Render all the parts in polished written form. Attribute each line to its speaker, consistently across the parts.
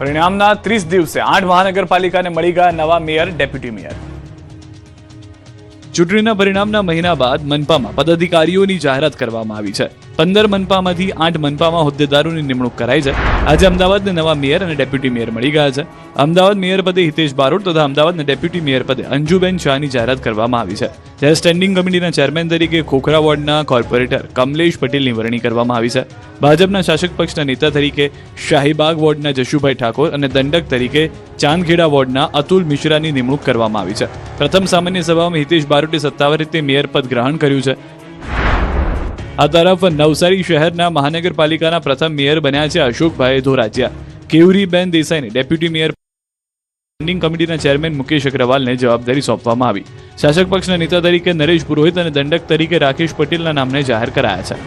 Speaker 1: પરિણામના 30 દિવસે 8 મહાનગરપાલિકાને મળી ગયા નવા મેયર, ડેપ્યુટી મેયર. ચૂંટણીના પરિણામના મહિના બાદ મનપામાં પદાધિકારીઓની જાહેરાત કરવામાં આવી છે. 15 મનપામાંથી 8 મનપામાં હોદ્દેદારોની નિમણૂક કરાઈ છે. આજે અમદાવાદને નવા મેયર અને ડેપ્યુટી મેયર મળી ગયા છે. અમદાવાદ મેયર પદે હિતેશ બારોટ તથા અમદાવાદના ડેપ્યુટી મેયર પદે અંજુબેન શાહની જાહેરાત કરવામાં આવી છે. જ્યારે સ્ટેન્ડિંગ કમિટીના ચેરમેન તરીકે ખોખરા વોર્ડના કોર્પોરેટર કમલેશ પટેલની વરણી કરવામાં આવી છે. ભાજપના શાસક પક્ષના નેતા તરીકે શાહીબાગ વોર્ડના જશુભાઈ ઠાકોર અને દંડક તરીકે ચાંદખેડા વોર્ડના અતુલ મિશ્રાની નિમણૂક કરવામાં આવી છે. પ્રથમ સામાન્ય સભામાં હિતેશ બારોટે સત્તાવાર રીતે મેયર પદ ગ્રહણ કર્યું છે. આ તરફ નવસારી શહેરના મહાનગરપાલિકાના પ્રથમ મેયર બન્યા છે અશોકભાઈ ધોરાજીયા. કેયુરીબેન દેસાઈને ડેપ્યુટી મેયર સ્ટેન્ડિંગ કમિટીના ચેરમેન મુકેશ અગ્રવાલને જવાબદારી સોંપવામાં આવી. શાસક પક્ષના નેતા તરીકે નરેશ પુરોહિત અને દંડક તરીકે રાકેશ પટેલના નામને જાહેર કરાયા છે.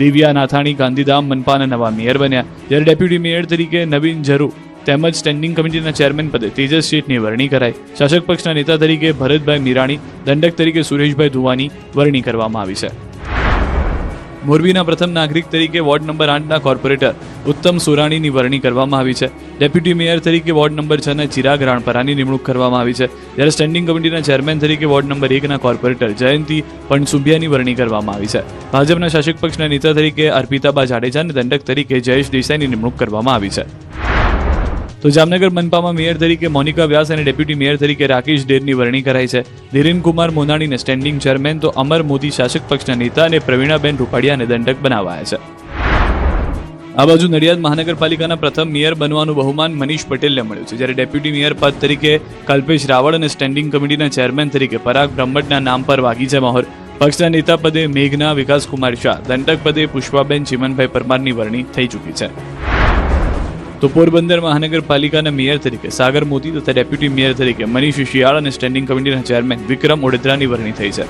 Speaker 1: દિવ્યા નાથાણી ગાંધીધામ મનપાના નવા મેયર બન્યા, જ્યારે ડેપ્યુટી મેયર તરીકે નવીન ઝરુ તેમજ સ્ટેન્ડિંગ કમિટીના ચેરમેન પદે તેજસ શેઠની વરણી કરાઈ. શાસક પક્ષના નેતા તરીકે ભરતભાઈ મીરાણી, દંડક તરીકે સુરેશભાઈ ધુવાની વરણી કરવામાં આવી છે. મોરબીના પ્રથમ નાગરિક તરીકે વોર્ડ નંબર 8ના કોર્પોરેટર ઉત્તમ સોરાણીની વરણી કરવામાં આવી છે. ડેપ્યુટી મેયર તરીકે વોર્ડ નંબર 6ના ચિરાગ રાણપરાની નિમણૂક કરવામાં આવી છે. જ્યારે સ્ટેન્ડિંગ કમિટીના ચેરમેન તરીકે વોર્ડ નંબર 1ના કોર્પોરેટર જયંતી પણસુભિયાની વરણી કરવામાં આવી છે. ભાજપના શાસક પક્ષના નેતા તરીકે અર્પિતાબા જાડેજા અને દંડક તરીકે જયેશ દેસાઈની નિમણૂક કરવામાં આવી છે. તો જામનગર મનપામાં મેયર તરીકે મોનિકા વ્યાસ અને ડેપ્યુટી મેયર તરીકે રાકેશ ડેરની વરણી કરાઈ છે. ધીરેન કુમાર મોનાણીને સ્ટેન્ડિંગ ચેરમેન તો અમર મોદી શાસક પક્ષના નેતા અને પ્રવીણાબેન રૂપાડિયાને દંડક બનાવાયા છે. આ બાજુ નડિયાદ મહાનગરપાલિકાના પ્રથમ મેયર બનવાનું બહુમાન મનીષ પટેલને મળ્યું છે, જ્યારે ડેપ્યુટી મેયર પદ તરીકે કલ્પેશ રાવળ અને સ્ટેન્ડિંગ કમિટીના ચેરમેન તરીકે પરાગ બ્રહ્મટના નામ પર વાગી છે મહોર. પક્ષના નેતા પદે મેઘના વિકાસકુમાર શાહ, દંડક પદે પુષ્પાબેન ચિમનભાઈ પરમારની વરણી થઈ ચૂકી છે. તો પોરબંદર મહાનગરપાલિકાના મેયર તરીકે સાગર મોદી તથા ડેપ્યુટી મેયર તરીકે મનીષ શિયાળ અને સ્ટેન્ડિંગ કમિટીના ચેરમેન વિક્રમ ઓડેદરાની વરણી થઈ છે.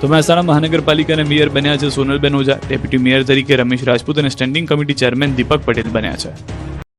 Speaker 1: તો મહેસાણા મહાનગરપાલિકાના મેયર બન્યા છે સોનલબેન ઓઝા, ડેપ્યુટી મેયર તરીકે રમેશ રાજપૂત અને સ્ટેન્ડિંગ કમિટી ચેરમેન દીપક પટેલ બન્યા છે.